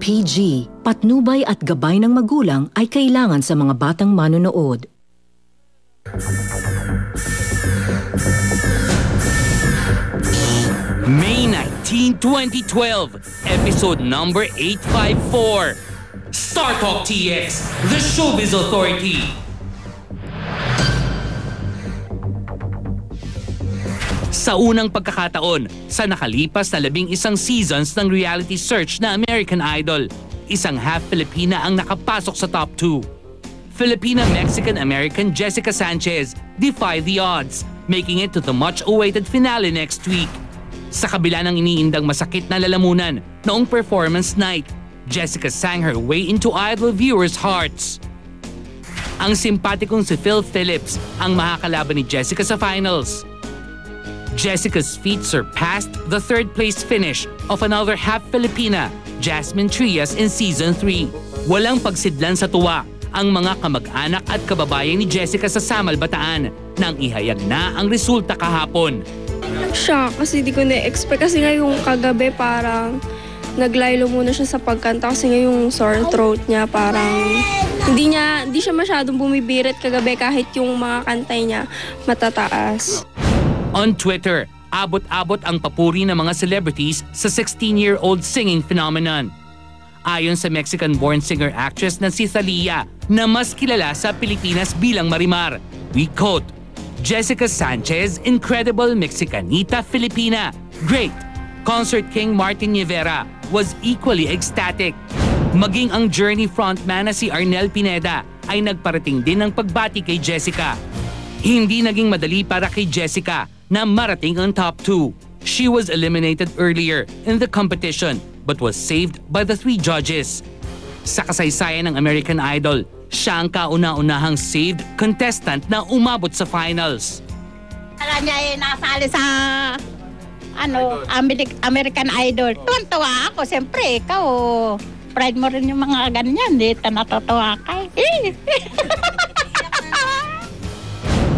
PG, patnubay at gabay ng magulang ay kailangan sa mga batang manonood. May 19, 2012, episode number 854. Star Talk TX, the Showbiz Authority. Sa unang pagkakataon, sa nakalipas na 11 seasons ng reality search na American Idol, isang half-Filipina ang nakapasok sa top 2. Filipina-Mexican-American Jessica Sanchez defied the odds, making it to the much-awaited finale next week. Sa kabila ng iniindang masakit na lalamunan noong performance night, Jessica sang her way into Idol viewers' hearts. Ang simpatikong si Phil Phillips ang makakalaban ni Jessica sa finals. Jessica's feat surpassed the third-place finish of another half-Filipina, Jasmine Trias, in Season 3. Walang pagsidlan sa tuwa ang mga kamag-anak at kababayan ni Jessica sa Samal, Bataan nang ihayag na ang resulta kahapon. Siya, kasi di ko na-expect. Kasi nga yung kagabi parang naglaylo muna siya sa pagkanta kasi nga yung sore throat niya parang hindi siya masyadong bumibirit kagabi kahit yung mga kantay niya matataas. On Twitter, abot-abot ang papuri ng mga celebrities sa 16-year-old singing phenomenon. Ayon sa Mexican-born singer-actress na si Thalia na mas kilala sa Pilipinas bilang Marimar, we quote, Jessica Sanchez, incredible Mexicanita Filipina, great. Concert king Martin Rivera was equally ecstatic. Maging ang Journey frontman na si Arnel Pineda ay nagparating din ng pagbati kay Jessica. Hindi naging madali para kay Jessica na marating ang top 2. She was eliminated earlier in the competition but was saved by the 3 judges. Sa kasaysayan ng American Idol, siya ang kauna-unahang saved contestant na umabot sa finals. Alam niya nasali sa American Idol. Tuwan-tuwa ako. Siyempre, ikaw, pride mo rin yung mga ganyan. Dito natutuwa ka.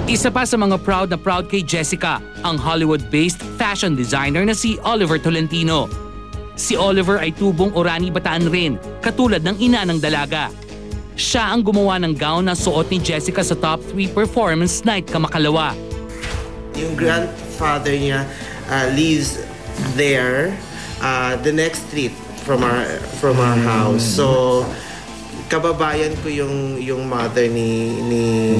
Isa pa sa mga proud na proud kay Jessica, ang Hollywood-based fashion designer na si Oliver Tolentino. Si Oliver ay tubong Orani, Bataan rin, katulad ng ina ng dalaga. Siya ang gumawa ng gown na suot ni Jessica sa top 3 performance night kamakalawa. Yung grandfather niya lives there, the next street from our house. So kababayan ko yung mother ni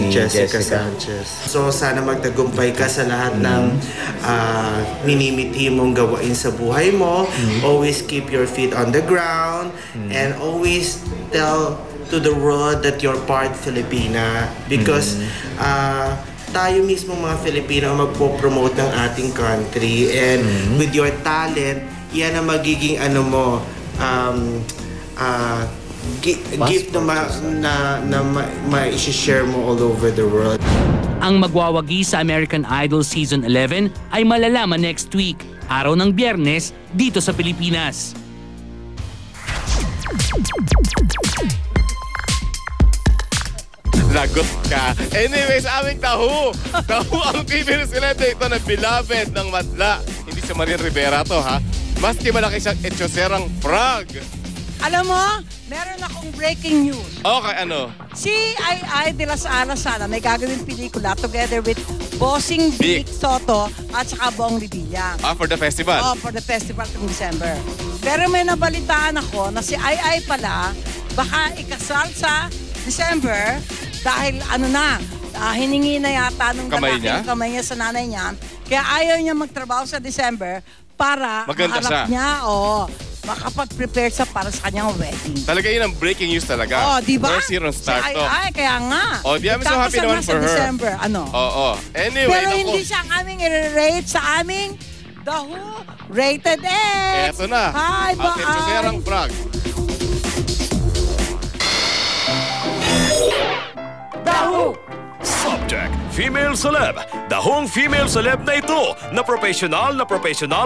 Jessica Sanchez. So sana magtagumpay ka sa lahat ng minimiti mong gawain sa buhay mo. Always keep your feet on the ground and always tell to the world that you're part Filipina because tayo mismo mga Filipino magpo-promote ng ating country and with your talent, yan ang magiging gift na ma-share mo all over the world. Ang magwawagi sa American Idol Season 11 ay malalaman next week, araw ng Biyernes, dito sa Pilipinas. Lagot ka. Anyways, aming Tahu. Tahu ang female celebrity ito na beloved ng madla. Hindi si Marian Rivera to, ha? Maski malaki siyang etyoserang frog. Alam mo, meron akong breaking news. Okay, ano? Si Ai de las Alas sana may gagawin pelikula together with Bossing Vic Soto at saka Bong Revilla. For the festival? For the festival ng December. Pero may nabalitaan ako na si Ai pala baka ikasal sa December dahil hiningi na yata nung kamay niya sa nanay niya. Kaya ayaw niya magtrabaho sa December para maharap niya makapag-prepare para sa kanyang wedding. Talaga yun ang breaking news talaga. Di ba? First year on Star Talk. Kaya nga. Di I'm so happy naman for her. December, Anyway, pero hindi siya aming i-rate sa aming The Who Rated X. Eto na. Hi, ang etyoserang frog. The Who. Subject, female celeb. Dahong female celeb na ito na professional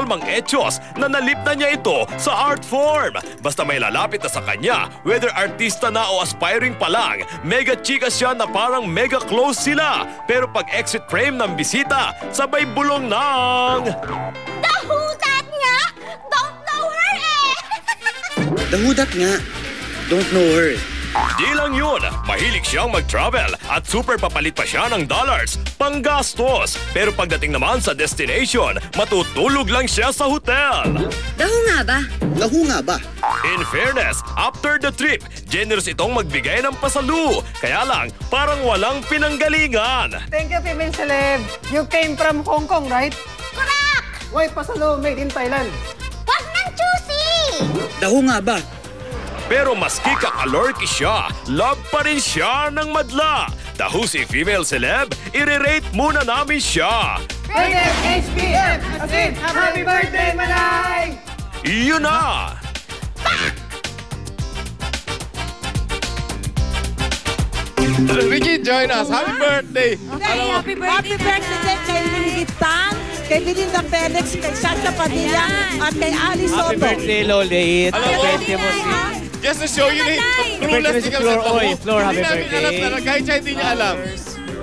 mang etyos na nalipna niya ito sa art form. Basta may lalapit na sa kanya, whether artista na o aspiring pa lang, mega chika siya na parang mega close sila. Pero pag exit frame ng bisita, sabay bulong ng... The Who that nga? Don't know her eh! Dahudat nga. Don't know her. Di lang yun, mahilig siyang mag-travel at super papalit pa siya ng dollars, panggastos. Pero pagdating naman sa destination, matutulog lang siya sa hotel. Daho nga ba? In fairness, after the trip, generous itong magbigay ng pasalu. Kaya lang, parang walang pinanggalingan. Thank you, female celeb. You came from Hong Kong, right? Correct! Why pasalo made in Thailand? Wag nang choosy! Daho nga ba? Pero maski kakalorky siya, love pa rin siya ng madla. Daho si female celeb, i-rate muna namin siya. Rated HPM! As in, happy birthday, Manay! Iyon na! Ricky, join us. Happy birthday! Happy birthday kay Lingitan, kay Belinda Felix, kay Sasha Padilla, at kay Ali Soto. Happy birthday, Lolit. Alam mo, Birthday mo si... just to show you na birthday si Flor. Oy, Flor, happy Hindi namin alam birthday. talaga, kahit siya hindi niya alam.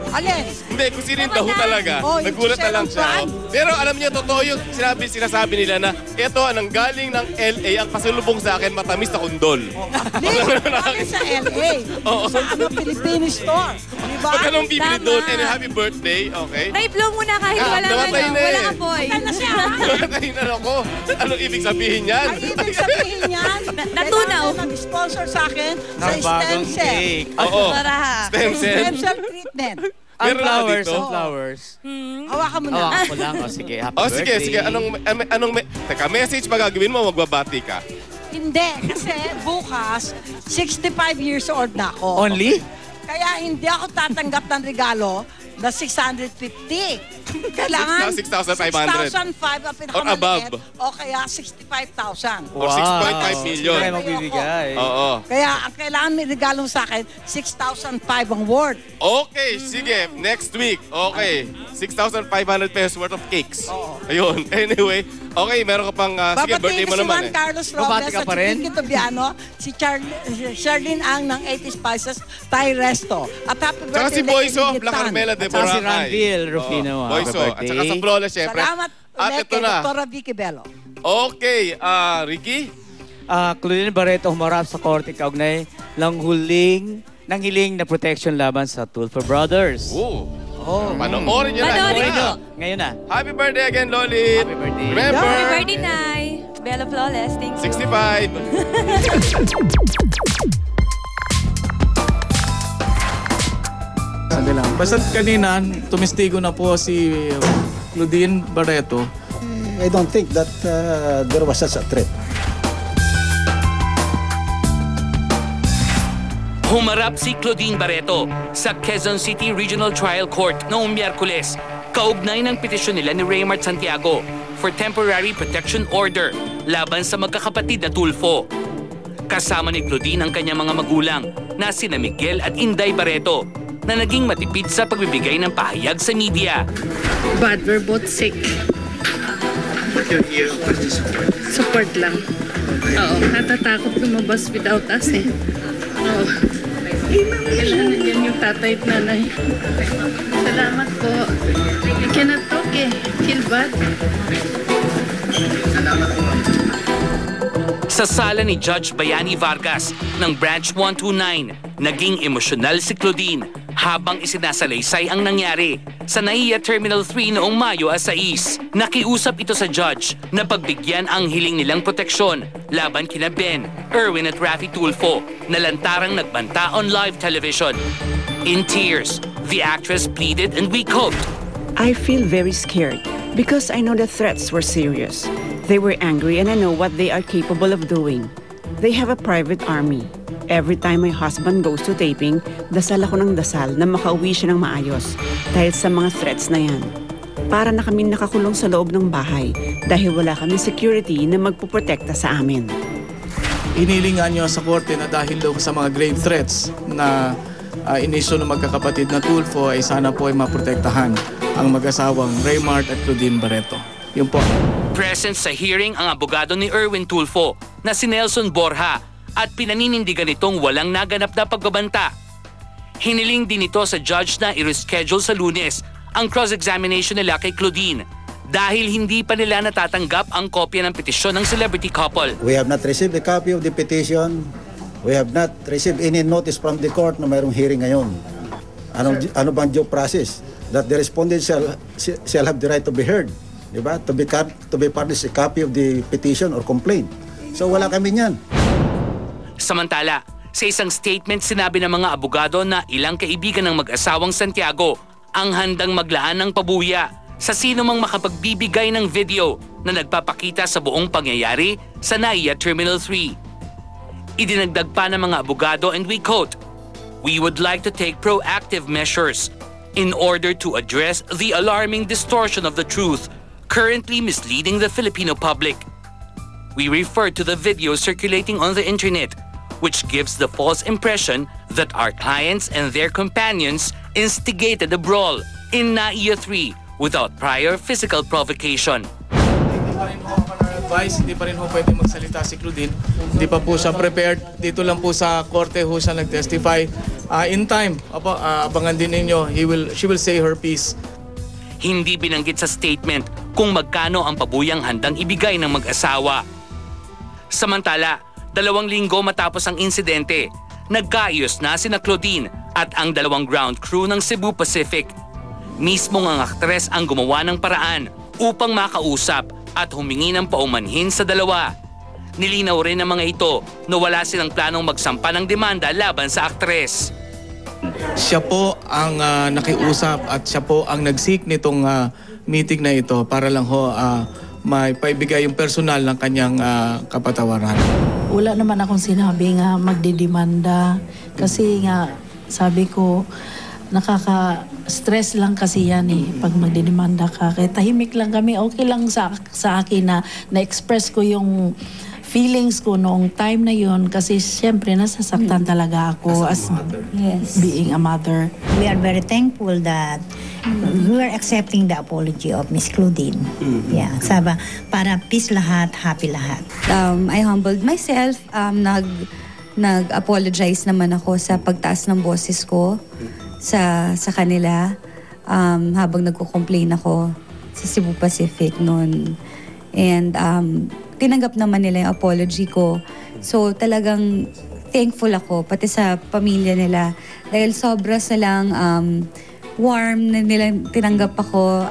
Alin? Hindi, kung sino yung daho talaga. Oh, yung Nagulat na lang siya. Cheryl Oh. Pero alam niya, totoo yung sinasabi nila na ito, anong galing ng LA, ang pasalubong sa akin, matamis na kundol. Galing sa LA. Sa Filipino store. Diba? Pag anong bibili doon, and happy birthday, okay? Nai-blow mo na kahit walang namatay na eh. walang apoy. Ano siya? Namatay na ako. Anong ibig sabihin yan? Ang ibig sabihin yan, Natunaw. nag-sponsor sa akin sa Ng stem bagong cell. cake. Oo. Stem Stem cell treatment. Ang Meron na flowers, dito? ang flowers. Hawakan mo na. Hawakan ko lang. O sige, happy Oh, birthday. sige. Teka, message pa gagawin mo, magbabati ka. Hindi, kasi bukas, 65 years old na ako. Only? Kaya hindi ako tatanggap ng regalo na 650. Kailangan 6,500. 6,500 ang pinakamaliit. Or above. O kaya 65,000. Or 6.5 million. Kaya magbibigay. Oo. Kaya ang kailangan may regalong sa akin, 6,500 ang worth. Okay, sige. Next week. Okay. 6,500 pesos worth of cakes. Ayun. Anyway. Okay, meron ka pang... sige, birthday mo si naman Juan Carlos Robles Babati ka at pa si rin? Pinky Tobiano, si Charlene Ang ng 80 Spices, Thai Resto. At happy Tsaka birthday si Boyso, Lady La Tan. Carmela de At saka si Boracay. Ranville Rufino. Oo, Happy Boyso. At saka birthday. sa Flawless, syempre. Salamat At ulit ito kay na. Dr. Vicky Bello. Okay, Ricky? Claudine Barreto humarap sa korte kaugnay ng hiling na protection laban sa Tulfo Brothers. Panoorin niyo na. Panoorin niyo. Ngayon na. Happy birthday again, Lolit. Happy birthday. Remember, Happy birthday, Nay. Bella Flawless. Thank you. 65. Basta kanina, tumistigo na po si Claudine Barreto. I don't think that there was such a threat. Humarap si Claudine Barreto sa Quezon City Regional Trial Court noong Miyerkules, kaugnay ng petisyon nila ni Raymart Santiago for temporary protection order laban sa magkakapatid na Tulfo. Kasama ni Claudine ang kanyang mga magulang na sina Miguel at Inday Barreto na naging matipid sa pagbibigay ng pahayag sa media. But we're both sick. But you're here for the support. Support lang. Oo, natatakot lumabas without us eh. Oo. Kailangan yan yung tatay at nanay. Salamat po. I cannot talk eh. Feel bad. Salamat po. Sa sala ni Judge Bayani Vargas ng Branch 129, naging emosyonal si Claudine habang isinasalaysay ang nangyari sa NAIA Terminal 3 noong Mayo 6. Nakiusap ito sa judge na pagbigyan ang hiling nilang proteksyon laban kina Ben, Erwin at Raffy Tulfo na lantarang nagbanta on live television. In tears, the actress pleaded and we coped. I feel very scared because I know the threats were serious. They were angry and I know what they are capable of doing. They have a private army. Every time my husband goes to taping, dasal ako ng dasal na makauwi siya ng maayos dahil sa mga threats na yan. Para na kami nakakulong sa loob ng bahay dahil wala kami security na magpuprotekta sa amin. Hinilingan niyo sa korte na dahil daw sa mga grave threats na inisyo ng magkakapatid na Tulfo ay sana po ay maprotektahan ang mag-asawang Raymart at Claudine Barreto. Yun po. Present sa hearing ang abogado ni Erwin Tulfo na si Nelson Borja at pinaninindigan nitong walang naganap na pagbabanta. Hiniling din ito sa judge na i-reschedule sa Lunes ang cross-examination nila kay Claudine dahil hindi pa nila natatanggap ang kopya ng petisyon ng celebrity couple. We have not received a copy of the petition. We have not received any notice from the court na mayroong hearing ngayon. Ano bang due process? That the respondent shall have the right to be heard. Diba? To be furnished a copy of the petition or complaint. So wala kami niyan. Samantala, sa isang statement sinabi ng mga abogado na ilang kaibigan ng mag-asawang Santiago ang handang maglaan ng pabuya sa sino mang makapagbibigay ng video na nagpapakita sa buong pangyayari sa NAIA Terminal 3. Idinagdag pa ng mga abogado, and we quote, "We would like to take proactive measures in order to address the alarming distortion of the truth currently misleading the Filipino public. We refer to the video circulating on the internet, which gives the false impression that our clients and their companions instigated a brawl in NAIA 3 without prior physical provocation." Hindi pa rin ho pwede magsalita si Claudine. Hindi pa po siya prepared. Dito lang po sa korte ho siya nag-testify. In time, abangan din ninyo, she will say her piece. Hindi binanggit sa statement kung magkano ang pabuyang handang ibigay ng mag-asawa. Samantala, 2 linggo matapos ang insidente, nagkaayos na sina Claudine at ang 2 ground crew ng Cebu Pacific. Mismong ang aktres ang gumawa ng paraan upang makausap at humingi ng paumanhin sa dalawa. Nilinaw rin ng mga ito na wala silang planong magsampa ng demanda laban sa aktres. Siya po ang nakiusap at siya po ang nag-seek nitong meeting na ito para lang ho may paibigay yung personal ng kanyang kapatawaran. Wala naman akong sinabi nga magdidemanda kasi nga sabi ko nakaka-stress lang kasi yan pag magdidemanda ka. Kaya tahimik lang kami, okay lang sa akin na na-express ko yung feelings ko noong time na yun kasi siyempre nasasaktan talaga ako as being a mother. We are very thankful that we are accepting the apology of Miss Claudine. Yeah, para peace lahat, happy lahat. I humbled myself. Nag-apologize naman ako sa pagtaas ng boses ko sa kanila habang nagko-complain ako sa Cebu Pacific noon. And tinanggap naman nila yung apology ko. So talagang thankful ako, pati sa pamilya nila. Dahil sobra silang warm na nila tinanggap ako.